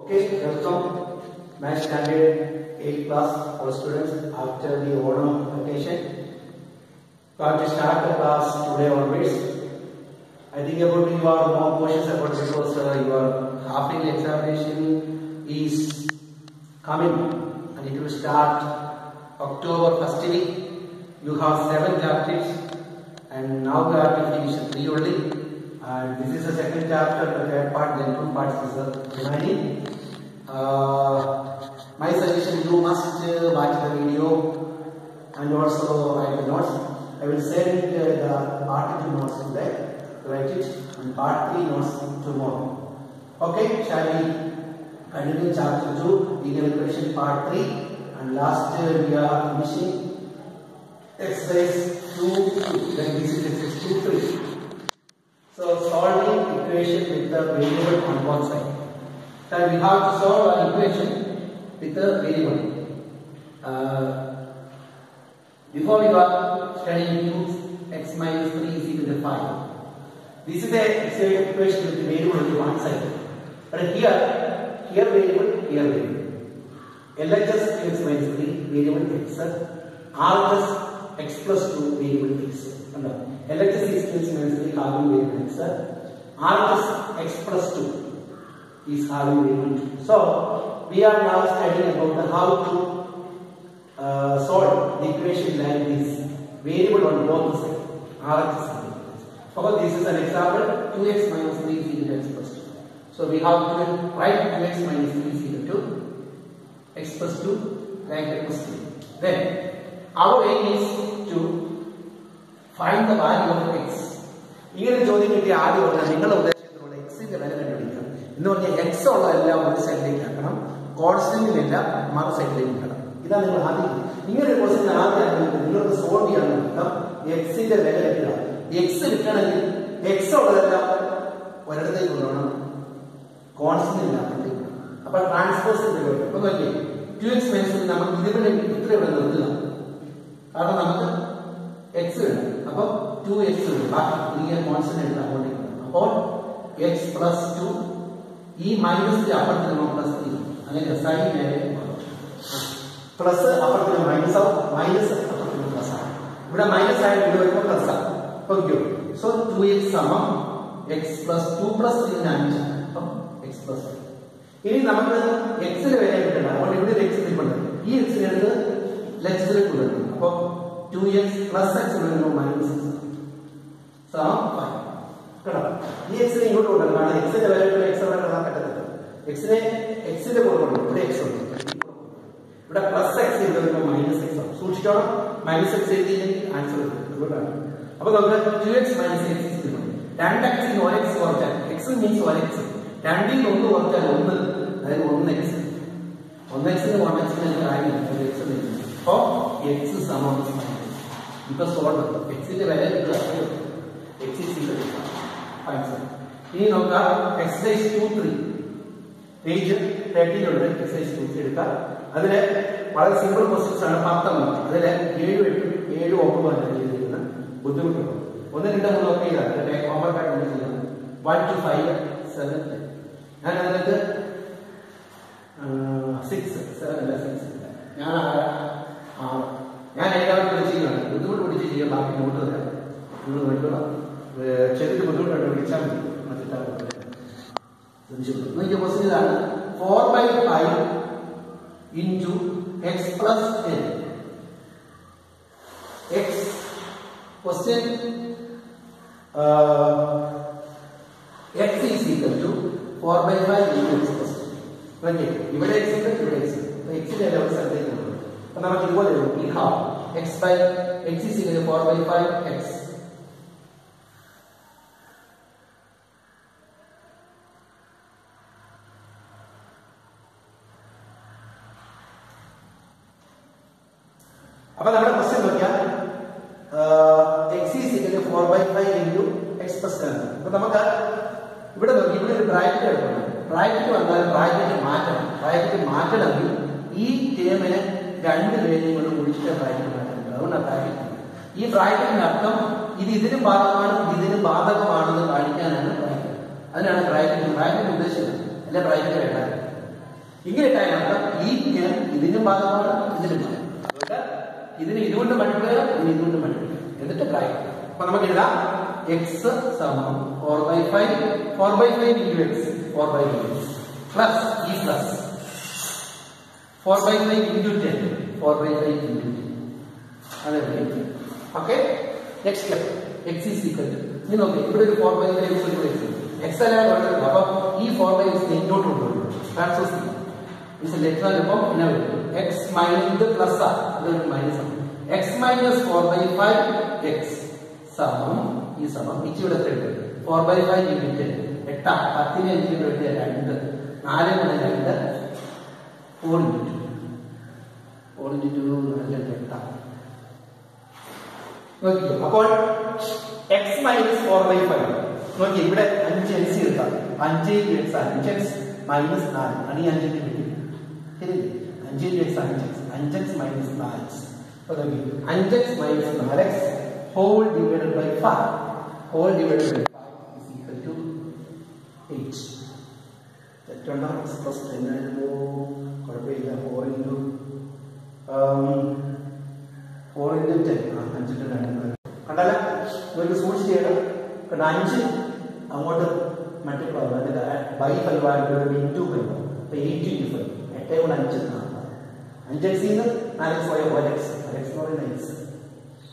Okay, welcome. My standard 8th class our students after the Onam vacation. Got to start the class today onwards. I think about you are more cautious about because your half-yearly examination is coming and it will start October 1st week. You have 7 chapters and now you have to finish 3 only. And this is the second chapter, the third part, then 2 parts is the remaining. My suggestion, you must watch the video and also write the notes. I will send the part 2 notes today, write it, and part 3 notes tomorrow. Okay, shall we continue chapter 2, linear equation part 3, and last we are finishing exercise 2, then this is exercise 2-3. So solving equation with the variable on one side. So we have to solve an equation with the variable. Before we got studying 2x minus 3 is equal to 5. This is a equation with the variable on one side. But here variable. LHS 2x minus 3 variable x. RHS x plus 2 variable x. LHS is 2x minus 3 having variable x. RHS x plus 2 is having variable 2. So we are now studying about how to solve the equation like this. Variable on both sides. RHS. Suppose this is an example. 2x minus 3 is equal to x plus 2. So we have to write 2x minus 3 is equal to x plus 2 like x plus 3. Then our aim is to find the value of x. ഇങ്ങനെ ചോദ്യം കിട്ടിയ ആദ്യം പറഞ്ഞാൽ നിങ്ങളുടെ ഉദ്ദേശത്തിലുള്ള എക്സിന്റെ വില കണ്ടുപിടിക്കുക എന്ന് പറഞ്ഞാൽ എക്സ് ഉള്ള എല്ലാം ഒരു സൈഡിലേക്ക് ആക്കണം, കോൺസ്റ്റന്റിലെല്ലാം മറു സൈഡിലേക്ക് കിട്ടണം. ഇതാണ് നിങ്ങൾ ആദ്യം ഇങ്ങനെ ഒരു ക്വസ്റ്റ്യൻ ആദ്യം നിങ്ങൾക്ക് സോൾവ് ചെയ്യാൻ നോക്കാം. എക്സിന്റെ വില കിട്ടുക. എക്സ് കിട്ടണമെങ്കിൽ എക്സ് ഉള്ളതെല്ലാം ഒരിടത്തേക്ക് കൊണ്ടുപോകണം, കോൺസ്റ്റന്റ് ഇല്ലാത്തത്. അപ്പൊ ട്രാൻസ്പോസിന്റെ വില ഇപ്പൊ നോക്കിയേ 2x മൈനസ് നമുക്ക് ഇതിവിടെ ഇത്ര ഇവിടെ നിർത്തുക. കാരണം നമുക്ക് എക്സ് വേണം. അപ്പൊ 2x വരും. ബാക്കി 3 കോൺസ്റ്റന്റ് എടുത്ത് അങ്ങോട്ടേക്ക് വരും. അപ്പോൾ x പ്ലസ് 2 ഈ മൈനസ് അപ്പുറത്ത് നമ്മൾ പ്ലസ് 3 അങ്ങനെ സൈൻ നേരെ പ്ലസ് അപ്പുറത്ത് മൈനസ് ആവും, മൈനസ് അപ്പുറത്ത് പ്ലസ് ആണ്. ഇവിടെ മൈനസ് ആയിട്ട് ഇവിടെ വരുമ്പോൾ പ്ലസ് ആണ്. ഓക്കെ. സോ 2x സമം x പ്ലസ് 2 പ്ലസ് 3 5. അപ്പം x പ്ലസ് 5. ഇനി നമുക്ക് എക്സിന് വില കിട്ടണം. അതുകൊണ്ട് ഇവിടെ ഒരു എക്സ് ഇരിപ്പുണ്ട്. ഈ എക്സിന് എടുത്ത് ലെഫ്റ്റിലേക്ക് കൊണ്ടുവരും. അപ്പോൾ 2x പ്ലസ് x വരുമ്പോൾ മൈനസ് സമം 5. കേട്ടോ? ഈ എക്സിനെ ഇങ്ങോട്ട് കൊണ്ടുവരും. കാരണം എക്സിന്റെ വില എക്സ് അവിടെ കാണാൻ പറ്റത്തില്ല. എക്സിനെ എക്സിന്റെ കൂടെ കൊണ്ടുവരും. ഇവിടെ എക്സ് ഉണ്ട്, ഇവിടെ പ്ലസ് എക്സ് ഇവിടെ വരുമ്പോൾ മൈനസ് എക്സ് ആവും. സൂക്ഷിച്ചോണം, മൈനസ് എക്സ് എഴുതിയില്ലെങ്കിൽ ആൻസർ കിട്ടും. അതുകൊണ്ടാണ്. അപ്പൊ നമുക്ക് 2x minus x is equal to 2x ന് 1x കുറച്ചാൽ x മീൻസ് 1x, 2ൽ 1 കുറച്ചാൽ 1, അതായത് 1x. 1x ന് 1x ന് കാര്യമില്ല, x ഉണ്ട്. അപ്പോ x സമം ഇപ്പൊ സോൾവ് എക്സിന്റെ വില കിട്ടുക. x is equal to 5. ഇനി നമുക്ക് എക്സസൈസ് 2-3 പേജ് 13 എക്സസൈസ് 2-3 എടുക്കാം. അതില് വളരെ സിമ്പിൾ ക്വസ്റ്റ്യൻസ് ആണ്. 10 എണ്ണം. അതില് 7 9 ചെയ്തിരിക്കുന്നത് ബുദ്ധിമുട്ടുണ്ട്. 1 2 3 ഒക്കെ ചെയ്താൽ ഹോംവർക്ക് ആയിട്ട് ചെയ്യണം. 1 to 5 7 ഞാൻ അതിനകത്ത് 6 7 അല്ല 6 ഞാൻ എല്ലാവരും വിളിച്ചിരിക്കുകയാണ്. ബുദ്ധിമുട്ട് പിടിച്ച് ചെയ്യാൻ ബാക്കി നോട്ട് തരാം. നിങ്ങൾ വേണ്ടുക ചെറിയ ബുദ്ധിമുട്ടായിട്ട് വിളിച്ചാൽ മതി. മറ്റേ ക്വസ്റ്റ്യൻ ഇതാണ്. 4/5 into x plus 10. x question x is equal to 4/5 into x plus 10. Okay, ഇവിടെ x ഉണ്ട്, ഇവിടെ x ഉണ്ട്. x ന്റെ എല്ലാ സ്ഥലത്തേക്ക് ഉണ്ട്. അപ്പോൾ നമുക്ക് ഇതുപോലെ വരും. we have x is equal to 4/5 x. അപ്പൊ നമ്മുടെ ക്വസ്റ്റ്യൻ നോക്കിയാൽ x is equal to 4/5 into x plus 10. അപ്പൊ നമുക്ക് ഇവിടെ നോക്കി ഇവിടെ ഒരു ബ്രാക്കറ്റ് എടുക്കണം. ബ്രാക്കറ്റ് വന്നാൽ ബ്രാക്കറ്റ് മാറ്റണമെങ്കിൽ ഈ ടേമിനെ 2 പേരെയും കൊണ്ട് കുടിച്ചിട്ട് ബ്രാക്കറ്റ് മാറ്റണം. അതുകൊണ്ടാണ് ബ്രാക്കറ്റ്. ഈ ബ്രാക്കറ്റിന്റെ അർത്ഥം ഇത് ഇതിനും ബാധകമാണ്, ഇതിനും ബാധകമാണെന്ന് കാണിക്കാനാണ് ബ്രാക്കറ്റ്. അതിനാണ് ബ്രാക്കറ്റ് ഉദ്ദേശിച്ചത്. അല്ലെ ബ്രാക്കറ്റ് വേണ്ട. ബാധകമാണ്, ഇതിനും ബാധകം. അതുകൊണ്ട് ഇതിന് ഇതുകൊണ്ട് മൾട്ടിപ്ലൈ ചെയ്യാം, ഇതിന് ഇതുകൊണ്ട് മൾട്ടിപ്ലൈ ചെയ്യാം, എന്നിട്ട് ബ്രാക്കറ്റ്. അപ്പൊ നമുക്ക് എഴുതാം എക്സ് സമം 4/5 4/5 into x 4/5 പ്ലസ് ഈ പ്ലസ് 4/5 into 10 4/5 into 10. അതെ, okay. Next step x is equal to ഇനി നോക്കി ഇവിടെ ഒരു 4/5 x അല്ലാതെ വേണ്ടത്. അപ്പൊ ഈ 4/5 ഇങ്ങോട്ട് കൊണ്ടുവരും. ഇപ്പം എന്നാ വരും? x മൈനസ് ഇത് പ്ലസ് ആ, ഇതൊരു മൈനസ് ആണ്. x മൈനസ് 4/5 x സമം ഈ സമം ഇച്ചി ഇവിടെ 4/5 into 10 8 10നെ 5 കൊണ്ട് 2 4 × 2 4 into 2 4 into 2 8. നോക്കിയോ, അപ്പോൾ x മൈനസ് 4/5 നോക്കി ഇവിടെ 5 എൻസി എടുക്കാം. 5 into x 5x മൈനസ് 4 ആണ്. ഈ 5 കിട്ടി ശരി. 5 into x 5x 5x minus 4x. അപ്പോൾ നോക്കി 5x minus 4x whole divided by 5 whole divided by 5 is equal to 8. തെറ്റുണ്ടോ? x plus 10 ആയിരുന്നു, കുഴപ്പമില്ല. 4 into 10 5 into 2 കണ്ടല്ല. നിങ്ങൾക്ക് സൂക്ഷിച്ച് ചെയ്യണം. കാരണം 5 അങ്ങോട്ട് മൾട്ടിപ്ലൈ ബൈ 5 ആയിട്ട് ഇൻറ്റു 5 അപ്പൊ 8 into 5 8 കൊണ്ട് 5 5x ന്ന് 4x പോയ 4x 4x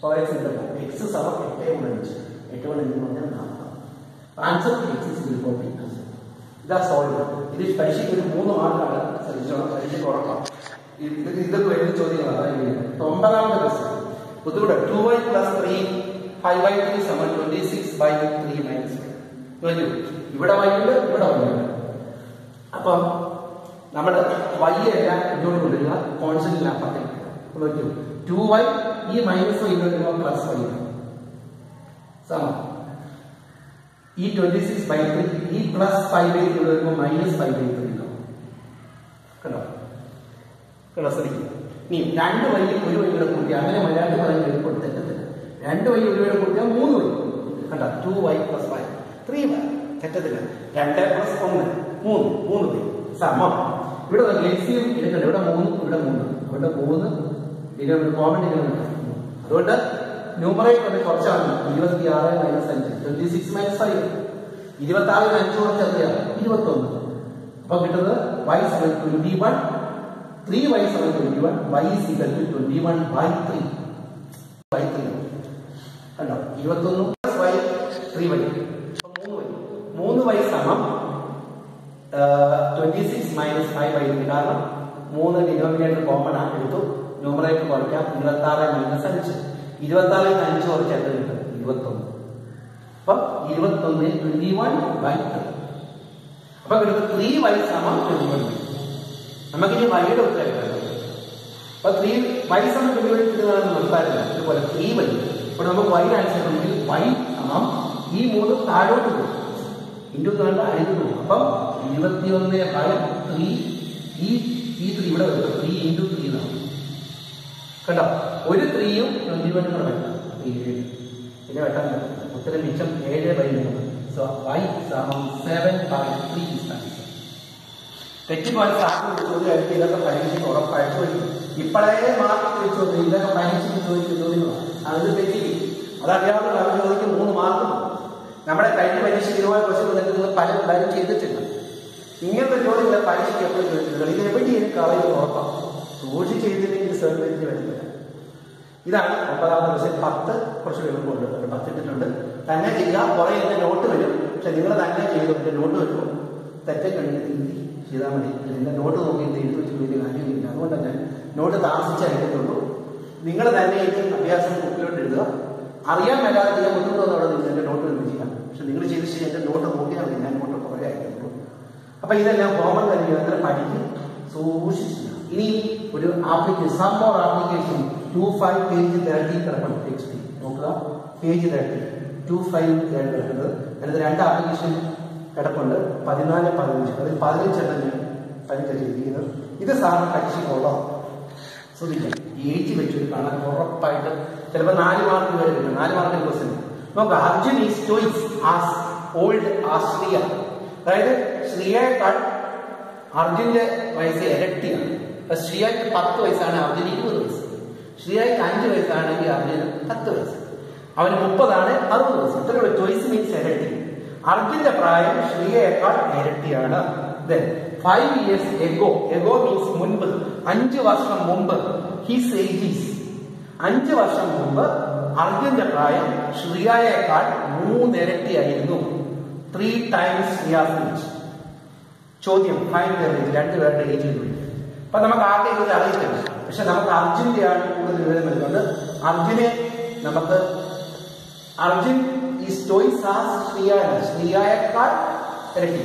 4x ഉണ്ടല്ലോ. x സമം 8 കൊണ്ട് 5 8 കൊണ്ട് 5 പറഞ്ഞാൽ 4. Answer x is equal to 8. ഇതാ സോൾവ്. ഇത് പരീക്ഷയ്ക്ക് ഒരു 3 മാർക്കാണ്. ശ്രദ്ധിച്ചോളാം, പരീക്ഷയ്ക്ക് ഉറപ്പാണ്. ഇതൊക്കെ വരുന്ന ചോദ്യങ്ങളാണ്. 9ാമത്തെ ക്വസ്റ്റ്യൻ ബുദ്ധിമുട്ട്. 2y plus 3 5/3 സമം 26/3 മൈനസ് 5. ഇവിടെ y ഉണ്ട്, ഇവിടെ y ഉണ്ട്. അപ്പം നമ്മൾ y എല്ലാം ഇങ്ങോട്ട് കൊണ്ടുവരിക, കോൺസ്റ്റന്റിൽ അപ്പുറത്തേക്ക് നോക്കൂ. 2y ഈ മൈനസ് y ഇങ്ങോട്ട് പ്ലസ് y സമം ഈ 26/3 ഈ പ്ലസ് 5/3 വരുമ്പോൾ മൈനസ് 5/3 ഉണ്ടാവും. കണ്ടോ കണ്ടോ? ശ്രദ്ധിക്കുക. ഇനി 2 y ഒരു y കൂടെ കൂട്ടിയാൽ അങ്ങനെ മലയാളത്തിൽ പറയുന്നത് ഇപ്പോൾ തെറ്റത്തില്ല. 2 y ഒരു കൂടെ കൂട്ടിയാൽ 3 y. കണ്ടോ? 2y plus 5 3y തെറ്റത്തില്ല. 2 plus 1 3 y സമം ഇവിടെ LCM എടുക്കണ്ട. ഇവിടെ 3 ഇവിടെ 3 ഇവിടെ 3 ഇതിന് കോമൺ ചെയ്യുന്നുണ്ട്. അതുകൊണ്ട് ന്യൂമറേറ്റർ കുറച്ചാണ്. 26 മൈനസ് 5 26 മൈനസ് 5 26 5 കുറച്ചറിയാം 21. അപ്പൊ കിട്ടുന്നത് y സമം 21 3y സമം 21 y is equal to 21/3 കണ്ടോ? 21 പ്ലസ് y 3y 3y സമം 26 മൈനസ് 5/3. കാരണം 3 ഡിനോമിനേറ്റർ കോമൺ ആക്കി എടുത്തു. ന്യൂമറേറ്റർ കുറയ്ക്കാം. 26 മൈനസ് 5 26 5 കുറച്ചാൽ കിട്ടും 21. അപ്പം 21 21/3. അപ്പൊ കിട്ടുന്നത് 3y സമം 21. നമുക്കിനി വൈയുടെ ഉത്തരം കിട്ടുന്നത്. അപ്പൊ 3y സമം 21 കിട്ടുന്നതാണ് മനസ്സിലാക്കില്ല. ഇതുപോലെ 3y ഇപ്പോൾ നമുക്ക് y ആൻസർ ഉണ്ടെങ്കിൽ y സമം ഈ 3 താഴോട്ട് പോകും. ഇൻറ്റു വേണ്ട അടിഞ്ഞു പോകും. അപ്പം 21/3 ഈ 3 ഇവിടെ വരും. 3 into 3 എന്നാണ്. കണ്ടോ? ഒരു 3യും 21 കൂടെ വെട്ടാം. 7 പിന്നെ വെട്ടാൻ പറ്റില്ല. ഉത്തരം മിച്ചം 7/3. സോ y സമം 7/3 is answer. തെറ്റിപ്പോയ സാധ്യത ചോദ്യമായിട്ട് ഇതൊക്കെ പരീക്ഷയ്ക്ക് ഉറപ്പായിട്ട് വരും. ഇപ്പോഴേ മാർക്ക് ചോദിച്ചു ഇതൊക്കെ പരീക്ഷയ്ക്ക് ചോദിക്കുന്ന ചോദ്യങ്ങളാണ്. അതിന് തെറ്റിക്കും. അതറിയാവുന്ന അവർ ചോദിക്കും 3 മാർക്ക്. നമ്മുടെ കഴിഞ്ഞ പരീക്ഷയ്ക്ക് ഇതുപോലെ ക്വസ്റ്റ്യൻ നിങ്ങൾ പലരും ചെയ്തിട്ടില്ല. ഇങ്ങനത്തെ ചോദ്യങ്ങൾ പരീക്ഷയ്ക്ക് എപ്പോഴും ചോദിക്കുന്നത് ഇത് എവിടെയും കളയുന്ന ഉറപ്പാണ്. സൂക്ഷിച്ച് ചെയ്തില്ലെങ്കിൽ സർട്ടിഫിക്കറ്റ് വരുന്നില്ല. ഇതാണ് 9ാമത്തെ ക്വസ്റ്റ്യൻ. 10 കുറച്ച് എളുപ്പമുണ്ട്. 10 ഇട്ടിട്ടുണ്ട്. തന്നെ ചെയ്യുക. കുറേ എൻ്റെ നോട്ട് വരും. പക്ഷെ നിങ്ങൾ തന്നെ ചെയ്തു. എൻ്റെ നോട്ട് വരുമ്പോൾ തെറ്റേ കഴിഞ്ഞിട്ട് ചെയ്താൽ മതി. എൻ്റെ നോട്ട് നോക്കിയിട്ട് എഴുതി വെച്ച് വലിയ കാര്യമില്ല. അതുകൊണ്ട് തന്നെ നോട്ട് താമസിച്ചേ എഴുതുള്ളൂ. നിങ്ങൾ തന്നെ ഇത് അഭ്യാസം ബുക്കിലോട്ട് എഴുതുക. അറിയാൻ മേലാതെ ചെയ്യാൻ ബുദ്ധിമുട്ടുള്ളതോടെ നിങ്ങൾ എൻ്റെ നോട്ട് എടുത്ത് ചെയ്യാം. പക്ഷെ നിങ്ങൾ ചെയ്ത് ശരി എൻ്റെ നോട്ട് നോക്കിയാൽ മതി. ഞാൻ നോട്ട് കുറേ അയക്കുള്ളൂ. അപ്പൊ ഇതെല്ലാം ഹോംവർക്ക് തന്നെ അത്ര പഠിക്കും. സൂക്ഷിച്ചു. ഇനി ഒരു ആപ്ലിക്കേഷൻ സം ഫോർ ആപ്ലിക്കേഷൻ 25 പേജ് 30 കിടക്കണം. ടെക്സ്റ്റ് നോക്കുക. പേജ് 30 25 കിടക്കുന്നത്. അതിനകത്ത് 2 ആപ്ലിക്കേഷൻ കിടപ്പുണ്ട്. 14 15 അതിൽ 15 എണ്ണം പരീക്ഷ ചെയ്തിരിക്കുന്നത്. ഇത് സാറിന് പരീക്ഷയ്ക്കുള്ള ശ്രദ്ധിക്കാം. എഴുതി വെച്ചൊരു കാണാൻ ഉറപ്പായിട്ട് ചിലപ്പോൾ 4 മാർക്ക് വരെ കിട്ടും. 4 മാർക്കിന് ക്വസ്റ്റ്യൻ നോക്കുക. Arjun is twice as old as Shriya. അതായത് ശ്രീയേക്കാൾ അർജുന്റെ വയസ്സ് ഇരട്ടിയാണ്. അപ്പൊ ശ്രീയായ്ക്ക് 10 വയസ്സാണ്, അർജുന് 20 വയസ്സ്. ശ്രീയായ്ക്ക് 5 വയസ്സാണെങ്കിൽ അർജുന് 10 വയസ്സ്. അവന് 30 ആണ്, 60 വയസ്സ്. ഇത്രയുള്ള ചോയ്സ് മീൻസ് ഇരട്ടി. അർജുന്റെ പ്രായം ശ്രീയയേക്കാൾ ഇരട്ടിയാണ്. 5 years ago means മുൻപ്, 5 വർഷം മുമ്പ്. His age is 5 വർഷം മുമ്പ് അർജുന്റെ പ്രായം ശ്രീയയേക്കാൾ 3 ഇരട്ടിയായിരുന്നു. 3 times Shriya's age. ചോദ്യം ഫൈൻഡ് ദ ഏജ്, രണ്ടുപേരുടെ ഏജ് കണ്ടുപിടിക്കുക. അപ്പൊ നമുക്ക് ആരുടെ ഇത് അറിയില്ല, പക്ഷെ നമുക്ക് അർജുന്റെയാണ് കൂടുതൽ വിവരം നൽകുന്നത്. അർജുനെ നമുക്ക് അർജുൻ ഈസ് ടോയ്സ് ആസ് ശ്രീയാണ്, ശ്രീയയേക്കാൾ ഇരട്ടി.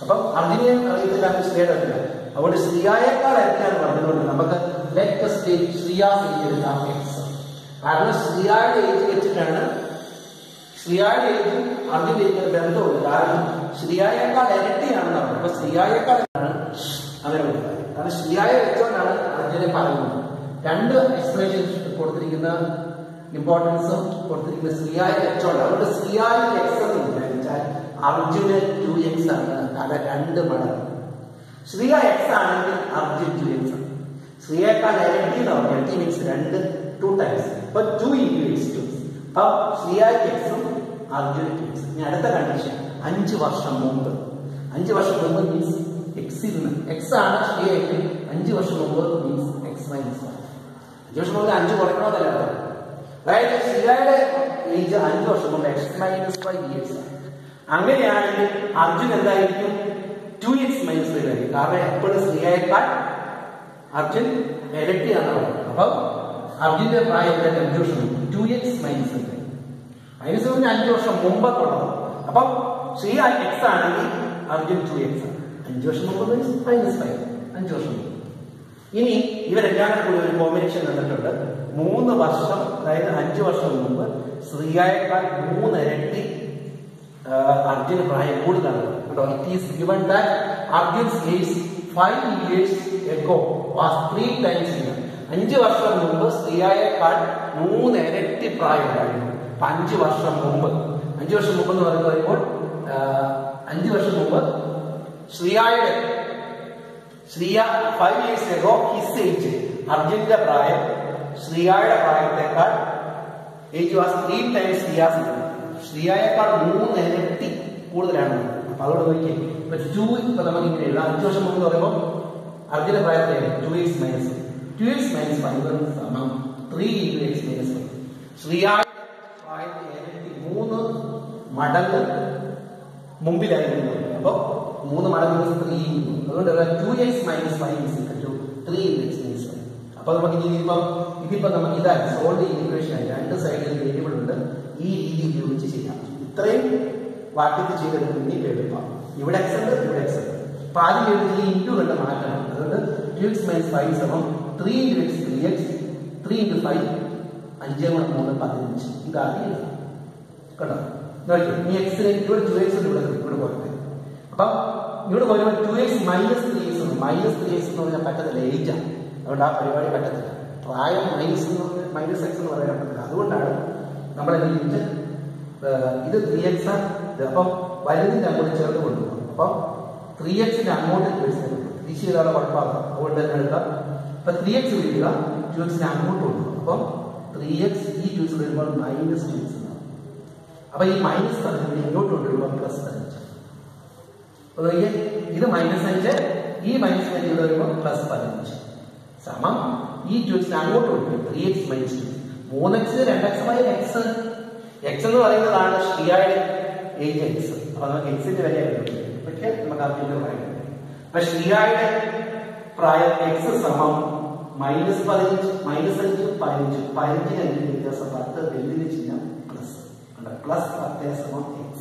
അപ്പം അർജുനെ അറിയത്തില്ല, ശ്രീയുടെ അറിയില്ല. അതുകൊണ്ട് ശ്രീയയേക്കാൾ ഇരട്ടിയാണ് പറഞ്ഞതുകൊണ്ട് നമുക്ക് ലെറ്റസ് ടേക്ക് ശ്രീയാസ് ഏജ് എടുക്കാം എക്സ്. കാരണം ശ്രീയയുടെ ഏജ് വെച്ചിട്ടാണ് ശ്രീയയുടെ ഏജും അർജുന്റെ ഏജിന് ബന്ധമുണ്ട്. കാരണം ശ്രീയയേക്കാൾ ഇരട്ടിയാണെന്ന് പറഞ്ഞു. അപ്പൊ ശ്രീയയേക്കാളാണ് അങ്ങനെ കൊടുക്കുന്നത്. കാരണം ശ്രീയയെ വെച്ചോണ്ടാണ് അർജുനെ പറയുന്നത്. 2 എക്സ്പ്ലനേഷൻ കൊടുത്തിരിക്കുന്ന ഇമ്പോർട്ടൻസും കൊടുത്തിരിക്കുന്ന ശ്രീയയെ വെച്ചോണ്ട്. അതുകൊണ്ട് ശ്രീയയുടെ എക്സ് എന്ന് വിചാരിച്ചാൽ അർജുന് 2x ആണ്. കാരണം 2 മടങ്ങ്. ശ്രീയ എക്സ് ആണെങ്കിൽ അർജുൻ 2x ആണ്. ശ്രീയേക്കാൾ ഇരട്ടി എന്ന് പറഞ്ഞു. ഇരട്ടി മീൻസ് 2 ടൈംസ്. അപ്പൊ 2 × x 2. അപ്പൊ ശ്രീയക്ക് എക്സും അർജുന് 2x. ഇനി അടുത്ത കണ്ടീഷൻ 5 വർഷം മുമ്പ്. 5 വർഷം മുമ്പ് മീൻസ് എക്സിൽ നിന്ന് എക്സ് ആണ് ശ്രീയക്ക്. 5 വർഷം മുമ്പ് മീൻസ് x - 5. 5 വർഷം മുമ്പ് 5 കുറയ്ക്കണമെന്നല്ല. അതായത് ശ്രീയയുടെ ഏജ് 5 വർഷം മുമ്പ് x - 5 years. അങ്ങനെയാണെങ്കിൽ അർജുൻ എന്തായിരിക്കും? 2x - 5 ആയിരിക്കും. കാരണം എപ്പോഴും ശ്രീയയേക്കാൾ അർജുൻ ഇരട്ടിയാണ് പറയുന്നത്. അപ്പൊ അർജുന്റെ പ്രായം 5 വർഷം 2x - 5 5 വർഷം മുമ്പ് തുടങ്ങും. അപ്പം ശ്രീയ എക്സ് ആണെങ്കിൽ അർജുൻ 2x ആണ്. 5 വർഷം മുമ്പ് മീൻസ് -5, 5 വർഷം മുമ്പ്. ഇനി ഇവരെല്ലാം കൂടി ഒരു കോമ്പിനേഷൻ തന്നിട്ടുണ്ട്. 3 വർഷം, അതായത് 5 വർഷം മുമ്പ് ശ്രീയയേക്കാൾ 3 ഇരട്ടി അർജുന് പ്രായം കൂടുതലാണ്. It is given that Arjun's age 5 years ago was 3 times here. 5 വർഷം മുമ്പ് ശ്രീയയേക്കാൾ 3 ഇരട്ടി പ്രായം ഉണ്ടായിരുന്നു. 5 വർഷം മുമ്പ്. 5 വർഷം മുമ്പ് എന്ന് പറയുമ്പോൾ 5 വർഷം മുമ്പ് Shriya 5 years ago his age, അർജുന്റെ പ്രായം ശ്രീയയുടെ പ്രായത്തെക്കാൾ ഏജ് വാസ് 3 times Shriya's. ശ്രീയയേക്കാൾ 3 ഇരട്ടി കൂടുതലാണ്. അപ്പൊ അതോട് നോക്കിയേ. ഇപ്പൊ 2 ഇപ്പൊ നമുക്ക് ഇങ്ങനെ എഴുതാം. 5 വർഷം മുമ്പ് എന്ന് പറയുമ്പോൾ അർജുന്റെ പ്രായത്തെ 2x - 5 സമം 3 × x - 5. ശ്രീയയുടെ പ്രായത്തെ ഇരട്ടി 3 മടങ്ങ് മുമ്പിലായിരുന്നു. അപ്പൊ 3 മടങ്ങ് 3. അതുകൊണ്ട് 2x - 5 = 3 × x - 5. അപ്പൊ നമുക്ക് ഇതിപ്പോ നമുക്ക് ഇതായി സോൾവ് ചെയ്യുന്ന ഇക്വേഷൻ ആയി 2 സൈഡിൽ വേരിയബിൾ ഉണ്ട്. ഈ രീതി ഉപയോഗിച്ച് ചെയ്യാം. ഇത്രയും വാക്യത്തിൽ ചെയ്തെടുക്കുന്ന എളുപ്പം. ഇവിടെ x ഉണ്ട്, ഇവിടെ x ഉണ്ട്. അപ്പൊ ആദ്യം എഴുതി ഇൻറ്റു കണ്ട് മാറ്റണം. അതുകൊണ്ട് 2x - 5 സമം 3 × x 3x 3 × 5 5 × 3 15. ഇതാണ് എഴുതാം. കേട്ടോ, ഈ എക്സിന് ഇവിടെ 2x ഇവിടെ പോകട്ടെ. അപ്പൊ ഇവിടെ വരുമ്പോൾ 2x - 3x ഉണ്ട്. -3x എന്ന് പറഞ്ഞാൽ പറ്റത്തില്ല, ഏജാണ്. അതുകൊണ്ട് ആ പരിപാടി പറ്റത്തില്ല. പ്രായം -x എന്ന് പറയാൻ പറ്റില്ല. അതുകൊണ്ടാണ് നമ്മളെന്ത് ചെയ്തിട്ട് ഇത് 3x ആണ്. അപ്പം വലുതിന്റെ അങ്ങോട്ട് ചേർത്ത് കൊണ്ടുപോകും. അപ്പം 3x അങ്ങോട്ട് തിരിച്ച് ചെയ്താലുള്ള കുഴപ്പമാകാം. അതുകൊണ്ട് തന്നെ എടുക്കാം. അപ്പൊ 3x വരിക, 2x അങ്ങോട്ട് കൊണ്ടുപോകും. അപ്പം 3x ഈ 2x വരുമ്പോൾ -2x എന്നാണ്. അപ്പൊ ഈ -15 ഇങ്ങോട്ട് കൊണ്ടുവരുമ്പോൾ +15. അപ്പൊ ഇത് -5, ഈ -5 ഇവിടെ വരുമ്പോൾ +15 സമം ഈ 2x അങ്ങോട്ട് കൊണ്ടുപോകും. 3x - 2x 3x 2x - x. x എന്ന് പറയുന്നതാണ് ശ്രീയയുടെ ഏജ് x. അപ്പൊ നമുക്ക് എക്സിന്റെ വില പക്ഷേ നമുക്ക് അതിന്റെ പറയാം. അപ്പൊ ശ്രീയയുടെ പ്രായം x സമം -15 -5 15 15 വ്യത്യാസം 10 വെല്ലിന് ചിഹ്നം പ്ലസ് +10 സമം x.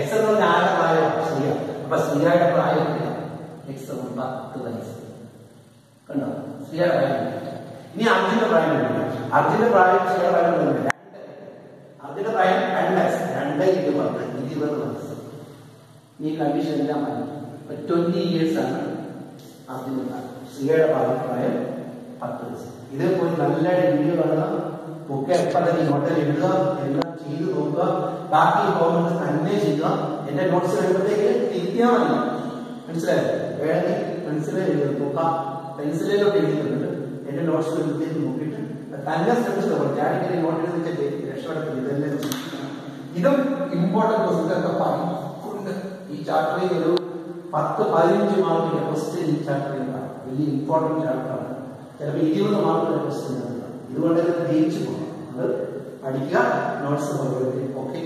x എന്ന് പറഞ്ഞാൽ ആരുടെ പ്രായമാണ്? ശ്രീയ. അപ്പൊ ശ്രീയയുടെ പ്രായം x സമം 10 വയസ്സ്. കണ്ടോ, ശ്രീയയുടെ പ്രായം. ഇനി അർജുന്റെ പ്രായം. അർജുന്റെ പ്രായം ശ്രീയുടെ പ്രായം അർജുന്റെ പ്രായം 2x 2 × 10 20 വയസ്സ്. ഈ കണ്ടീഷൻ എല്ലാം മതി. 20 years ആണ് അർജുന്റെ പ്രായം. ശ്രീയയുടെ പ്രായം 10 വയസ്സ്. ഇതേപോലെ നല്ല വീഡിയോ കാണുക. ഒക്കെ എപ്പോൾ തന്നെ നോട്ടിൽ എഴുതുക, എല്ലാം ചെയ്ത് നോക്കുക. ബാക്കി ഹോംവർക്ക് തന്നെ ചെയ്യുക. എന്റെ നോട്ട്സ് വരുമ്പോഴത്തേക്ക് തിരിക്കാൻ മതി. മനസ്സിലായോ? വേണമെങ്കിൽ മനസ്സിലായി നോക്കാം. പെൻസിലിലോട്ട് എഴുതിയിട്ടുണ്ട്. എന്റെ നോട്ട്സ് വൃത്തിയിൽ നോക്കിയിട്ട് തന്നെ ശ്രമിച്ചത് ഞാനിങ്ങനെ നോട്ട് എഴുതിച്ചിട്ട് രക്ഷപ്പെടത്തില്ല. ഇതെല്ലാം ഇതും ഇമ്പോർട്ടന്റ് ക്വസ്റ്റ്യൻസ് ഒക്കെ പറഞ്ഞുകൊണ്ട് ഈ ചാപ്റ്ററിൽ ഒരു 10-15 മാർക്കിന്റെ ക്വസ്റ്റ്യൻ ഈ ചാപ്റ്ററിൽ ഉണ്ടാകും. വലിയ ഇമ്പോർട്ടന്റ് ചാപ്റ്ററാണ്. ചിലപ്പോൾ 20 മാർക്കിന്റെ ക്വസ്റ്റ്യൻ ഉണ്ടാകും. ഇതുകൊണ്ട് ജയിച്ചു പോകണം. അത് പഠിക്കുക, നോട്ട്സ് ഓക്കെ.